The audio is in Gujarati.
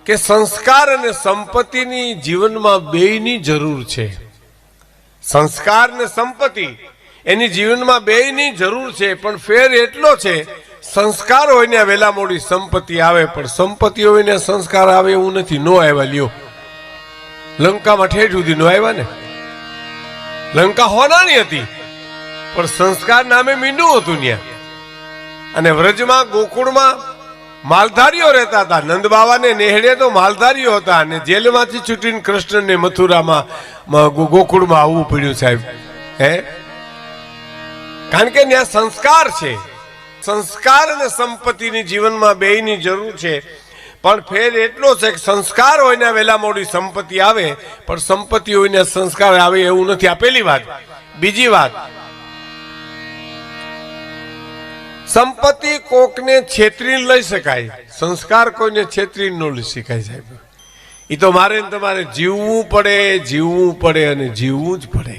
કે સંસ્કાર અને સંપત્તિની જીવનમાં બેયની જરૂર છે. સંસ્કાર ને સંપત્તિ એની જીવનમાં બેયની જરૂર છે, પણ ફેર એટલો છે, સંસ્કાર હોય ને વહેલા મોડી સંપત્તિ આવે, પણ સંપત્તિ હોય ને સંસ્કાર આવે એવું નથી. નો આવ્યા લ્યો, લંકામાં ઠેઠ સુધી નો આવ્યા ને. લંકા હોનાની હતી પણ સંસ્કાર નામે મીંડું હતું ત્યાં. અને વ્રજમાં ગોકુળમાં માલધારીઓ રહેતા હતા. નંદ બાવાને નેહડે તો માલધારીઓ હતા, અને જેલમાંથી છૂટીને કૃષ્ણને મથુરામાં ગોકુળમાં આવવું પડ્યું સાહેબ. હે, કારણ કે ત્યાં સંસ્કાર છે. સંસ્કાર અને સંપત્તિની જીવનમાં બેયની જરૂર છે, પણ ફેર એટલો છે કે સંસ્કાર હોય ને વહેલા મોડી સંપત્તિ આવે, પણ સંપત્તિ હોય ને સંસ્કાર આવે એવું નથી. આ પહેલી વાત. બીજી વાત, સંપત્તિ કોકને છેતરીને લઈ શકાય, સંસ્કાર કોઈને છેતરીને ન લઈ શકાય સાહેબ. એ તો મારે તમારે જીવવું પડે, જીવવું પડે અને જીવવું જ પડે.